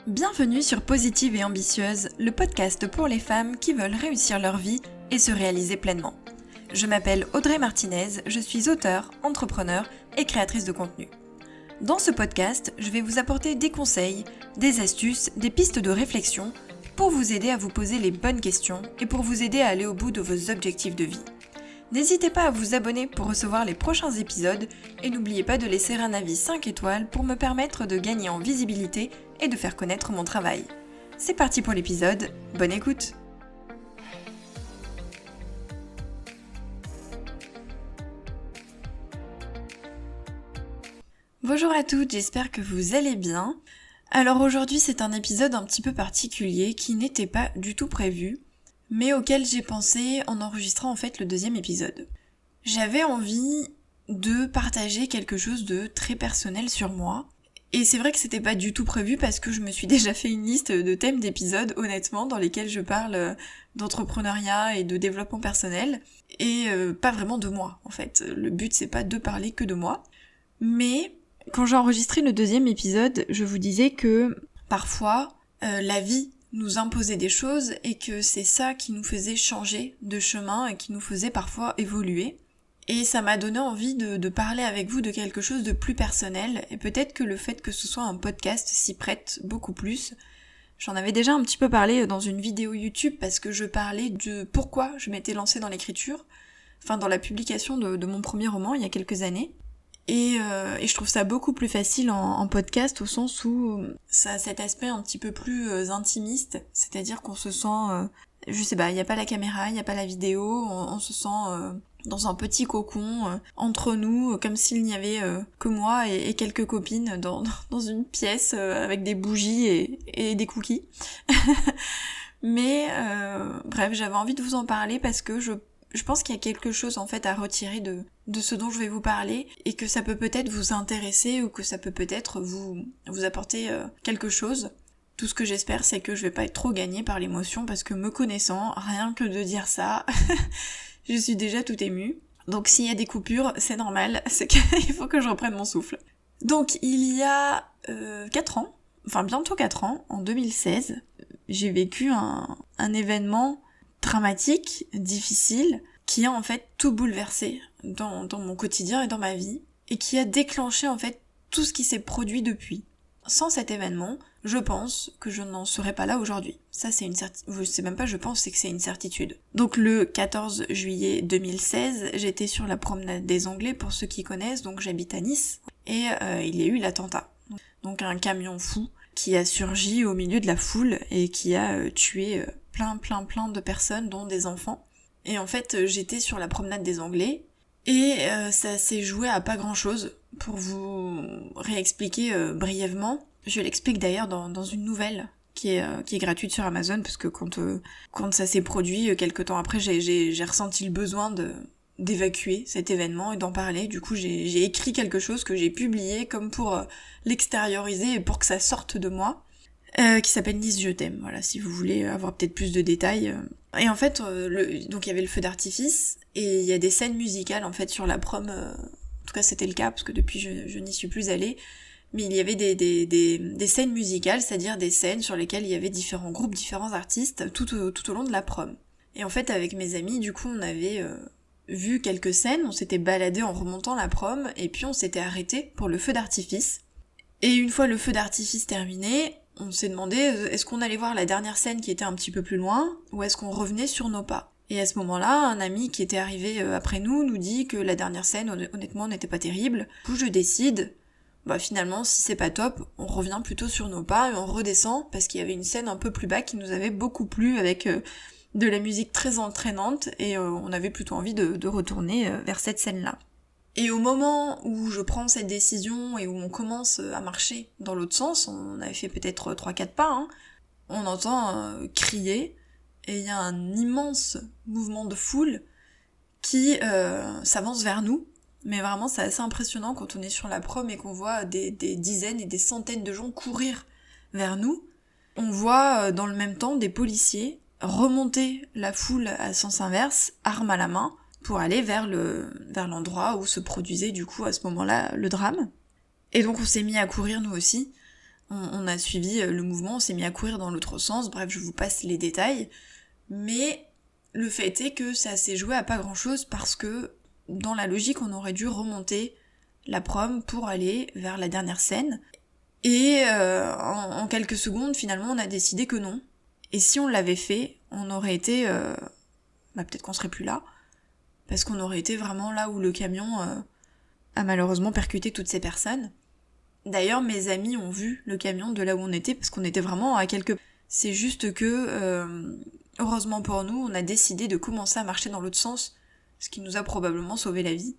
Bienvenue sur Positive et Ambitieuse, le podcast pour les femmes qui veulent réussir leur vie et se réaliser pleinement. Je m'appelle Audrey Martinez, je suis auteure, entrepreneur et créatrice de contenu. Dans ce podcast, je vais vous apporter des conseils, des astuces, des pistes de réflexion pour vous aider à vous poser les bonnes questions et pour vous aider à aller au bout de vos objectifs de vie. N'hésitez pas à vous abonner pour recevoir les prochains épisodes et n'oubliez pas de laisser un avis 5 étoiles pour me permettre de gagner en visibilité et de faire connaître mon travail. C'est parti pour l'épisode, bonne écoute! Bonjour à toutes, j'espère que vous allez bien. Alors aujourd'hui c'est un épisode un petit peu particulier qui n'était pas du tout prévu, mais auquel j'ai pensé en enregistrant en fait le deuxième épisode. J'avais envie de partager quelque chose de très personnel sur moi, et c'est vrai que c'était pas du tout prévu parce que je me suis déjà fait une liste de thèmes d'épisodes, honnêtement, dans lesquels je parle d'entrepreneuriat et de développement personnel, et pas vraiment de moi, en fait. Le but c'est pas de parler que de moi, mais quand j'ai enregistré le deuxième épisode, je vous disais que parfois, la vie nous imposait des choses et que c'est ça qui nous faisait changer de chemin et qui nous faisait parfois évoluer. Et ça m'a donné envie de parler avec vous de quelque chose de plus personnel, et peut-être que le fait que ce soit un podcast s'y prête beaucoup plus. J'en avais déjà un petit peu parlé dans une vidéo YouTube parce que je parlais de pourquoi je m'étais lancée dans l'écriture, enfin dans la publication de mon premier roman il y a quelques années. Et je trouve ça beaucoup plus facile en podcast au sens où ça a cet aspect un petit peu plus intimiste, c'est-à-dire qu'on se sent, je sais pas, il n'y a pas la caméra, il n'y a pas la vidéo, on se sent dans un petit cocon entre nous, comme s'il n'y avait que moi et quelques copines dans une pièce avec des bougies et des cookies. Mais bref, j'avais envie de vous en parler parce que je pense qu'il y a quelque chose en fait à retirer de ce dont je vais vous parler et que ça peut peut-être vous intéresser ou que ça peut peut-être vous apporter quelque chose. Tout ce que j'espère c'est que je vais pas être trop gagnée par l'émotion parce que me connaissant, rien que de dire ça, je suis déjà tout émue. Donc s'il y a des coupures, c'est normal, c'est qu'il faut que je reprenne mon souffle. Donc il y a 4 ans, enfin bientôt 4 ans, en 2016, j'ai vécu un événement dramatique, difficile, qui a en fait tout bouleversé dans mon quotidien et dans ma vie, et qui a déclenché en fait tout ce qui s'est produit depuis. Sans cet événement, je pense que je n'en serais pas là aujourd'hui. Ça c'est une certitude, c'est même pas je pense, c'est que c'est une certitude. Donc le 14 juillet 2016, j'étais sur la promenade des Anglais, pour ceux qui connaissent, donc j'habite à Nice, et il y a eu l'attentat. Donc un camion fou qui a surgi au milieu de la foule et qui a tué plein de personnes, dont des enfants. Et en fait, j'étais sur la promenade des Anglais, et ça s'est joué à pas grand chose. Pour vous réexpliquer brièvement, je l'explique d'ailleurs dans une nouvelle qui est gratuite sur Amazon, parce que quand ça s'est produit, quelques temps après, j'ai ressenti le besoin d'évacuer cet événement et d'en parler. Du coup, j'ai écrit quelque chose que j'ai publié comme pour l'extérioriser et pour que ça sorte de moi. Qui s'appelle Nice je t'aime, voilà, si vous voulez avoir peut-être plus de détails. Et en fait, donc il y avait le feu d'artifice, et il y a des scènes musicales en fait sur la prom, en tout cas c'était le cas, parce que depuis je n'y suis plus allée, mais il y avait des scènes musicales, c'est-à-dire des scènes sur lesquelles il y avait différents groupes, différents artistes, tout au long de la prom. Et en fait avec mes amis, du coup on avait vu quelques scènes, on s'était baladé en remontant la prom, et puis on s'était arrêté pour le feu d'artifice. Et une fois le feu d'artifice terminé, on s'est demandé est-ce qu'on allait voir la dernière scène qui était un petit peu plus loin, ou est-ce qu'on revenait sur nos pas. Et à ce moment-là, un ami qui était arrivé après nous dit que la dernière scène, honnêtement, n'était pas terrible. Du coup, je décide, finalement, si c'est pas top, on revient plutôt sur nos pas et on redescend, parce qu'il y avait une scène un peu plus bas qui nous avait beaucoup plu, avec de la musique très entraînante, et on avait plutôt envie de retourner vers cette scène-là. Et au moment où je prends cette décision et où on commence à marcher dans l'autre sens, on avait fait peut-être 3-4 pas, on entend crier, et il y a un immense mouvement de foule qui s'avance vers nous. Mais vraiment c'est assez impressionnant quand on est sur la prom et qu'on voit des dizaines et des centaines de gens courir vers nous. On voit dans le même temps des policiers remonter la foule à sens inverse, arme à la main, pour aller vers l'endroit où se produisait du coup à ce moment-là le drame. Et donc on s'est mis à courir nous aussi, On a suivi le mouvement, on s'est mis à courir dans l'autre sens, bref, je vous passe les détails. Mais le fait est que ça s'est joué à pas grand chose parce que dans la logique, on aurait dû remonter la prom pour aller vers la dernière scène. Et en quelques secondes, finalement, on a décidé que non. Et si on l'avait fait, on aurait été... peut-être qu'on serait plus là, parce qu'on aurait été vraiment là où le camion a malheureusement percuté toutes ces personnes. D'ailleurs, mes amis ont vu le camion de là où on était, parce qu'on était vraiment à quelques... C'est juste que, heureusement pour nous, on a décidé de commencer à marcher dans l'autre sens, ce qui nous a probablement sauvé la vie.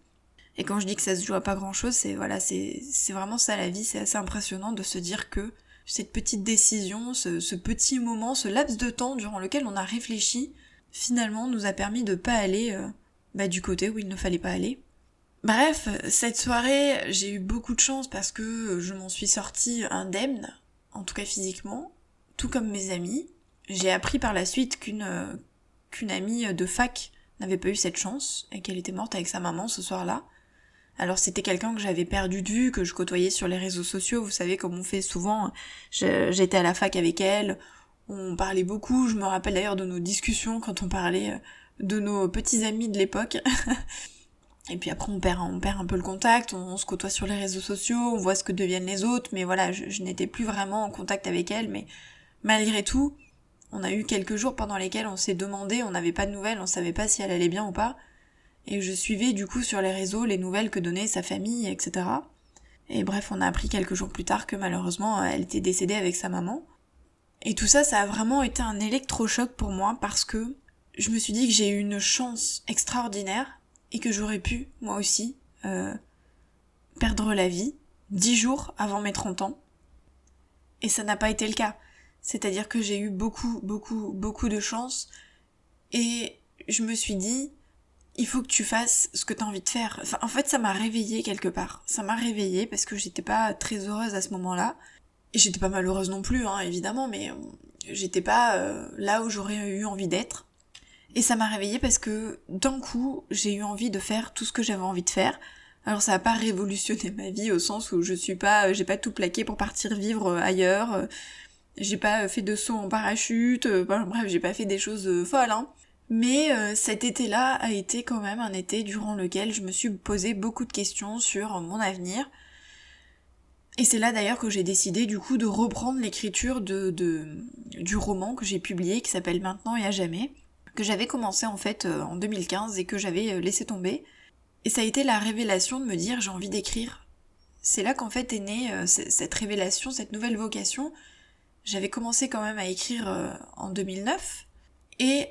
Et quand je dis que ça se joue à pas grand-chose, c'est vraiment ça la vie, c'est assez impressionnant de se dire que cette petite décision, ce petit moment, ce laps de temps durant lequel on a réfléchi, finalement nous a permis de pas aller du côté où il ne fallait pas aller. Bref, cette soirée, j'ai eu beaucoup de chance parce que je m'en suis sortie indemne, en tout cas physiquement, tout comme mes amis. J'ai appris par la suite qu'une amie de fac n'avait pas eu cette chance et qu'elle était morte avec sa maman ce soir-là. Alors c'était quelqu'un que j'avais perdu de vue, que je côtoyais sur les réseaux sociaux, vous savez comme on fait souvent, j'étais à la fac avec elle, on parlait beaucoup, je me rappelle d'ailleurs de nos discussions quand on parlait de nos petits amis de l'époque. Et puis après on perd un peu le contact, on se côtoie sur les réseaux sociaux, on voit ce que deviennent les autres, mais voilà, je n'étais plus vraiment en contact avec elle, mais malgré tout, on a eu quelques jours pendant lesquels on s'est demandé, on n'avait pas de nouvelles, on savait pas si elle allait bien ou pas, et je suivais du coup sur les réseaux les nouvelles que donnait sa famille, etc. Et bref, on a appris quelques jours plus tard que malheureusement elle était décédée avec sa maman. Et tout ça, ça a vraiment été un électrochoc pour moi parce que je me suis dit que j'ai eu une chance extraordinaire et que j'aurais pu, moi aussi, perdre la vie 10 jours avant mes 30 ans. Et ça n'a pas été le cas. C'est-à-dire que j'ai eu beaucoup de chance et je me suis dit, il faut que tu fasses ce que t'as envie de faire. Enfin, en fait, ça m'a réveillée quelque part. Ça m'a réveillée parce que j'étais pas très heureuse à ce moment-là. Et j'étais pas malheureuse non plus, évidemment, mais j'étais pas là où j'aurais eu envie d'être. Et ça m'a réveillée parce que, d'un coup, j'ai eu envie de faire tout ce que j'avais envie de faire. Alors ça a pas révolutionné ma vie au sens où j'ai pas tout plaqué pour partir vivre ailleurs. J'ai pas fait de saut en parachute. Bref, j'ai pas fait des choses folles, Mais cet été-là a été quand même un été durant lequel je me suis posé beaucoup de questions sur mon avenir. Et c'est là d'ailleurs que j'ai décidé du coup de reprendre l'écriture du roman que j'ai publié qui s'appelle Maintenant et à jamais, que j'avais commencé en fait en 2015 et que j'avais laissé tomber. Et ça a été la révélation de me dire j'ai envie d'écrire. C'est là qu'en fait est née cette révélation, cette nouvelle vocation. J'avais commencé quand même à écrire en 2009 et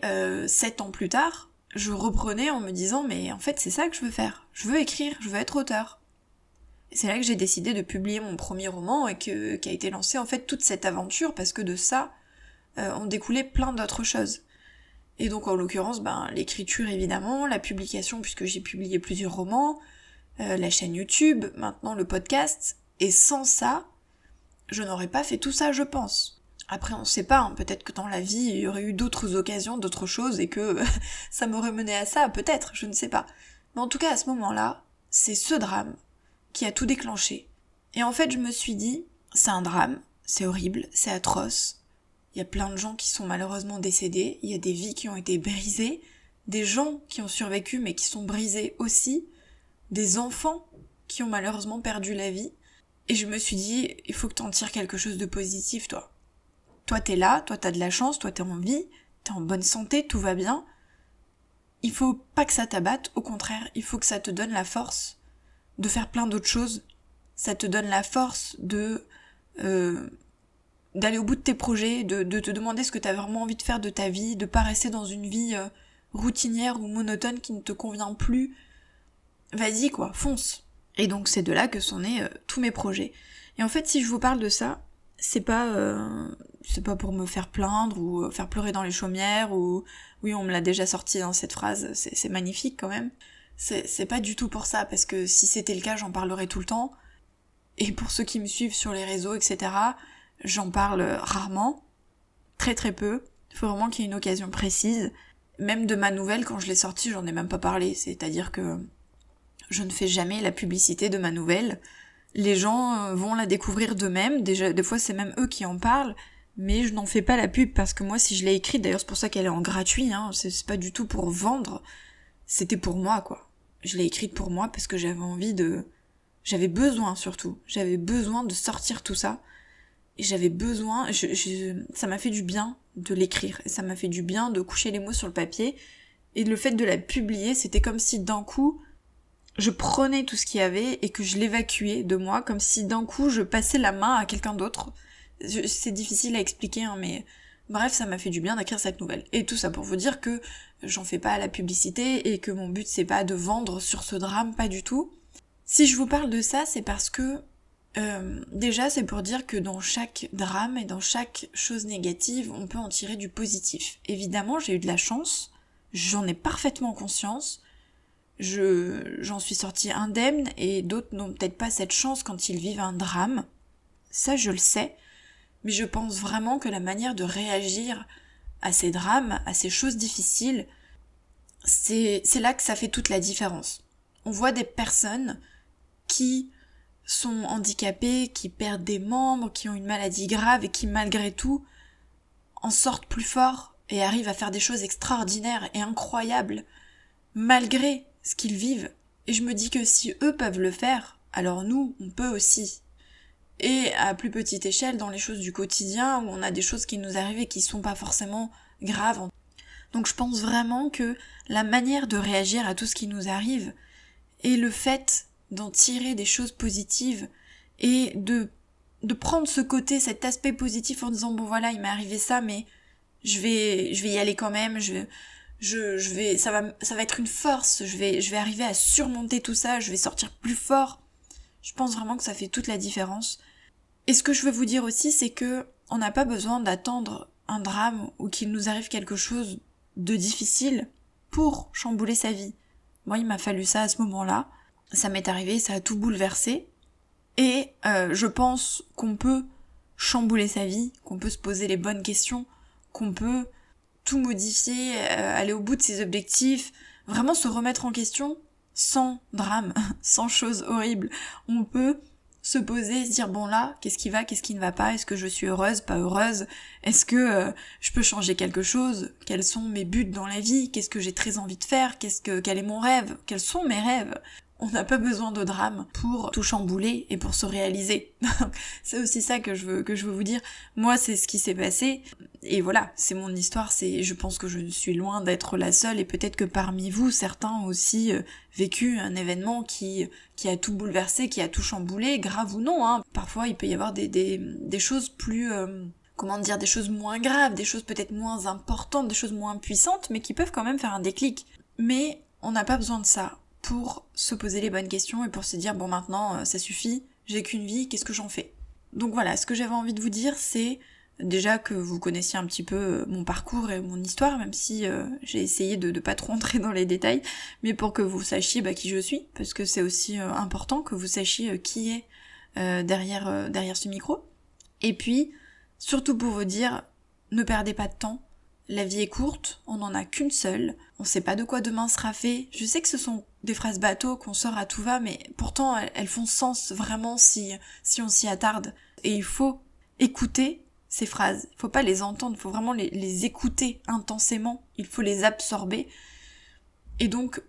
7 ans plus tard, je reprenais en me disant mais en fait c'est ça que je veux faire. Je veux écrire, je veux être auteur. Et c'est là que j'ai décidé de publier mon premier roman et qu'a été lancée en fait toute cette aventure parce que de ça ont découlé plein d'autres choses. Et donc en l'occurrence, l'écriture évidemment, la publication puisque j'ai publié plusieurs romans, la chaîne YouTube, maintenant le podcast, et sans ça, je n'aurais pas fait tout ça, je pense. Après, on sait pas, peut-être que dans la vie, il y aurait eu d'autres occasions, d'autres choses, et que ça m'aurait mené à ça, peut-être, je ne sais pas. Mais en tout cas, à ce moment-là, c'est ce drame qui a tout déclenché. Et en fait, je me suis dit, c'est un drame, c'est horrible, c'est atroce. Il y a plein de gens qui sont malheureusement décédés, il y a des vies qui ont été brisées, des gens qui ont survécu mais qui sont brisés aussi, des enfants qui ont malheureusement perdu la vie. Et je me suis dit, il faut que t'en tires quelque chose de positif, toi. Toi, t'es là, toi, t'as de la chance, toi, t'es en vie, t'es en bonne santé, tout va bien. Il faut pas que ça t'abatte, au contraire, il faut que ça te donne la force de faire plein d'autres choses. Ça te donne la force d'aller au bout de tes projets, de te demander ce que t'as vraiment envie de faire de ta vie, de pas rester dans une vie routinière ou monotone qui ne te convient plus. Vas-y quoi, fonce. Et donc c'est de là que sont nés tous mes projets. Et en fait, si je vous parle de ça, c'est pas pour me faire plaindre ou faire pleurer dans les chaumières ou oui, on me l'a déjà sorti dans cette phrase, c'est magnifique quand même. C'est pas du tout pour ça, parce que si c'était le cas, j'en parlerais tout le temps. Et pour ceux qui me suivent sur les réseaux, etc., j'en parle rarement, très très peu. Il faut vraiment qu'il y ait une occasion précise. Même de ma nouvelle, quand je l'ai sortie, j'en ai même pas parlé. C'est-à-dire que je ne fais jamais la publicité de ma nouvelle. Les gens vont la découvrir d'eux-mêmes, déjà des fois c'est même eux qui en parlent, mais je n'en fais pas la pub parce que moi si je l'ai écrite, d'ailleurs c'est pour ça qu'elle est en gratuit, hein, c'est pas du tout pour vendre, c'était pour moi quoi. Je l'ai écrite pour moi parce que j'avais besoin surtout, j'avais besoin de sortir tout ça, et j'avais besoin, ça m'a fait du bien de l'écrire, et ça m'a fait du bien de coucher les mots sur le papier, et le fait de la publier, c'était comme si d'un coup, je prenais tout ce qu'il y avait et que je l'évacuais de moi, comme si d'un coup je passais la main à quelqu'un d'autre. C'est difficile à expliquer, hein, mais bref, ça m'a fait du bien d'écrire cette nouvelle. Et tout ça pour vous dire que j'en fais pas la publicité et que mon but c'est pas de vendre sur ce drame, pas du tout. Si je vous parle de ça, c'est parce que déjà c'est pour dire que dans chaque drame et dans chaque chose négative, on peut en tirer du positif. Évidemment, j'ai eu de la chance, j'en ai parfaitement conscience, j'en suis sortie indemne et d'autres n'ont peut-être pas cette chance quand ils vivent un drame. Ça, je le sais, mais je pense vraiment que la manière de réagir à ces drames, à ces choses difficiles, c'est là que ça fait toute la différence. On voit des personnes qui sont handicapées, qui perdent des membres, qui ont une maladie grave et qui malgré tout en sortent plus forts et arrivent à faire des choses extraordinaires et incroyables malgré ce qu'ils vivent. Et je me dis que si eux peuvent le faire, alors nous, on peut aussi. Et à plus petite échelle, dans les choses du quotidien, où on a des choses qui nous arrivent et qui sont pas forcément graves. Donc je pense vraiment que la manière de réagir à tout ce qui nous arrive et le fait d'en tirer des choses positives et de prendre ce côté, cet aspect positif en disant bon voilà, il m'est arrivé ça, mais je vais y aller quand même, ça va être une force, je vais arriver à surmonter tout ça, je vais sortir plus fort. Je pense vraiment que ça fait toute la différence. Et ce que je veux vous dire aussi, c'est que on n'a pas besoin d'attendre un drame ou qu'il nous arrive quelque chose de difficile pour chambouler sa vie. Moi, il m'a fallu ça à ce moment-là. Ça m'est arrivé, ça a tout bouleversé. Et je pense qu'on peut chambouler sa vie, qu'on peut se poser les bonnes questions, qu'on peut tout modifier, aller au bout de ses objectifs, vraiment se remettre en question sans drame, sans choses horribles. On peut se poser, se dire bon là, qu'est-ce qui va, qu'est-ce qui ne va pas, est-ce que je suis heureuse, pas heureuse, est-ce que je peux changer quelque chose, quels sont mes buts dans la vie, qu'est-ce que j'ai très envie de faire, quel est mon rêve, quels sont mes rêves. On n'a pas besoin de drame pour tout chambouler et pour se réaliser. C'est aussi ça que je veux vous dire. Moi, c'est ce qui s'est passé. Et voilà, c'est mon histoire. Je pense que je suis loin d'être la seule et peut-être que parmi vous, certains ont aussi vécu un événement qui a tout bouleversé, qui a tout chamboulé, grave ou non, hein. Parfois, il peut y avoir des choses plus... des choses moins graves, des choses peut-être moins importantes, des choses moins puissantes, mais qui peuvent quand même faire un déclic. Mais on n'a pas besoin de ça pour se poser les bonnes questions et pour se dire bon maintenant ça suffit, j'ai qu'une vie, qu'est-ce que j'en fais? Donc voilà, ce que j'avais envie de vous dire c'est déjà que vous connaissiez un petit peu mon parcours et mon histoire, même si j'ai essayé de pas trop entrer dans les détails, mais pour que vous sachiez qui je suis, parce que c'est aussi important que vous sachiez qui est derrière ce micro. Et puis, surtout pour vous dire, ne perdez pas de temps. La vie est courte, on n'en a qu'une seule, on sait pas de quoi demain sera fait. Je sais que ce sont des phrases bateaux qu'on sort à tout va, mais pourtant elles font sens vraiment si on s'y attarde. Et il faut écouter ces phrases, il faut pas les entendre, il faut vraiment les écouter intensément, il faut les absorber. Et donc,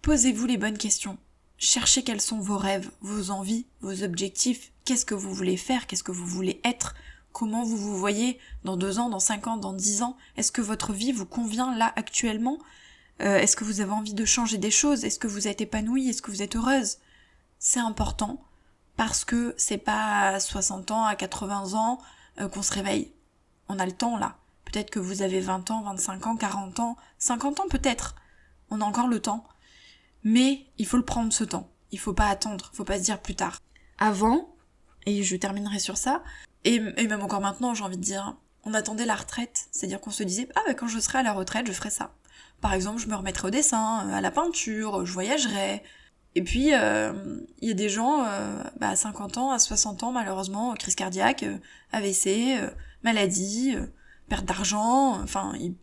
posez-vous les bonnes questions. Cherchez quels sont vos rêves, vos envies, vos objectifs, qu'est-ce que vous voulez faire, qu'est-ce que vous voulez être. Comment vous vous voyez dans 2 ans, dans 5 ans, dans 10 ans? Est-ce que votre vie vous convient là actuellement? Est-ce que vous avez envie de changer des choses? Est-ce que vous êtes épanouie? Est-ce que vous êtes heureuse? C'est important parce que c'est pas à 60 ans, à 80 ans qu'on se réveille. On a le temps là. Peut-être que vous avez 20 ans, 25 ans, 40 ans, 50 ans peut-être. On a encore le temps. Mais il faut le prendre ce temps. Il faut pas attendre, faut pas se dire plus tard. Avant, et je terminerai sur ça, et même encore maintenant, j'ai envie de dire, on attendait la retraite, c'est-à-dire qu'on se disait quand je serai à la retraite, je ferai ça. Par exemple, je me remettrai au dessin, à la peinture, je voyagerai. Et puis, il y a des gens, à 50 ans, à 60 ans, malheureusement, crise cardiaque, AVC, maladie, perte d'argent,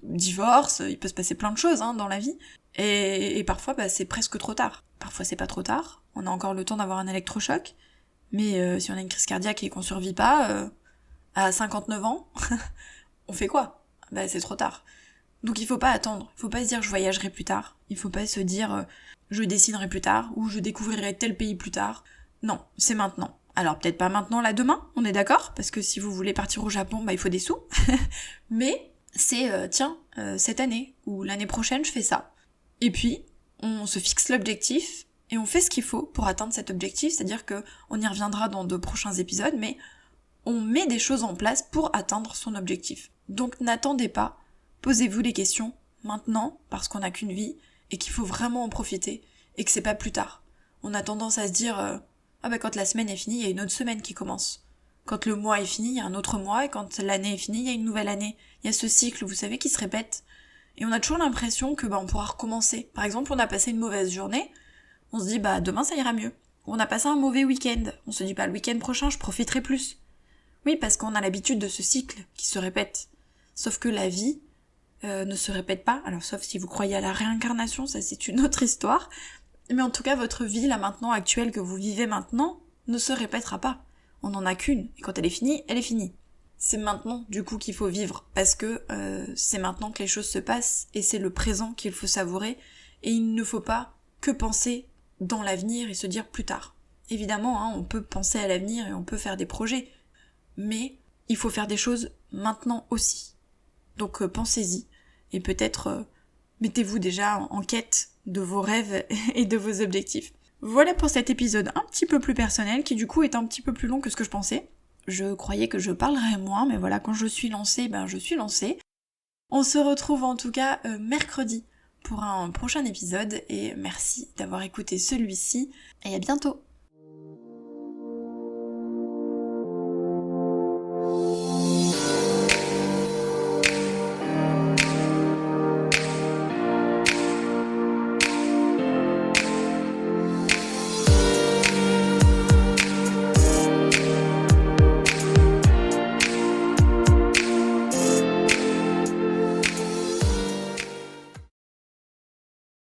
divorce, il peut se passer plein de choses dans la vie. Et parfois, c'est presque trop tard. Parfois, c'est pas trop tard, on a encore le temps d'avoir un électrochoc. Mais si on a une crise cardiaque et qu'on survit pas, à 59 ans, on fait quoi? Bah c'est trop tard. Donc il faut pas attendre, il faut pas se dire je voyagerai plus tard, il faut pas se dire je dessinerai plus tard, ou je découvrirai tel pays plus tard. Non, c'est maintenant. Alors peut-être pas maintenant, là demain, on est d'accord? Parce que si vous voulez partir au Japon, bah il faut des sous. Mais c'est cette année, ou l'année prochaine je fais ça. Et puis, on se fixe l'objectif, et on fait ce qu'il faut pour atteindre cet objectif, c'est-à-dire que on y reviendra dans de prochains épisodes, mais on met des choses en place pour atteindre son objectif. Donc n'attendez pas, posez-vous les questions maintenant, parce qu'on n'a qu'une vie, et qu'il faut vraiment en profiter, et que c'est pas plus tard. On a tendance à se dire, ah bah quand la semaine est finie, il y a une autre semaine qui commence. Quand le mois est fini, il y a un autre mois, et quand l'année est finie, il y a une nouvelle année. Il y a ce cycle, vous savez, qui se répète. Et on a toujours l'impression que on pourra recommencer. Par exemple, on a passé une mauvaise journée, on se dit bah demain ça ira mieux. On a passé un mauvais week-end, on se dit bah le week-end prochain je profiterai plus. Oui, parce qu'on a l'habitude de ce cycle qui se répète. Sauf que la vie ne se répète pas, alors sauf si vous croyez à la réincarnation, ça c'est une autre histoire, mais en tout cas votre vie là maintenant actuelle que vous vivez maintenant ne se répétera pas. On n'en a qu'une, et quand elle est finie, elle est finie. C'est maintenant du coup qu'il faut vivre, parce que c'est maintenant que les choses se passent, et c'est le présent qu'il faut savourer, et il ne faut pas que penser dans l'avenir et se dire plus tard. Évidemment, hein, on peut penser à l'avenir et on peut faire des projets, mais il faut faire des choses maintenant aussi. Donc pensez-y, et peut-être mettez-vous déjà en quête de vos rêves et de vos objectifs. Voilà pour cet épisode un petit peu plus personnel, qui du coup est un petit peu plus long que ce que je pensais. Je croyais que je parlerais moins, mais voilà, quand je suis lancée, je suis lancée. On se retrouve en tout cas mercredi pour un prochain épisode, et merci d'avoir écouté celui-ci, et à bientôt!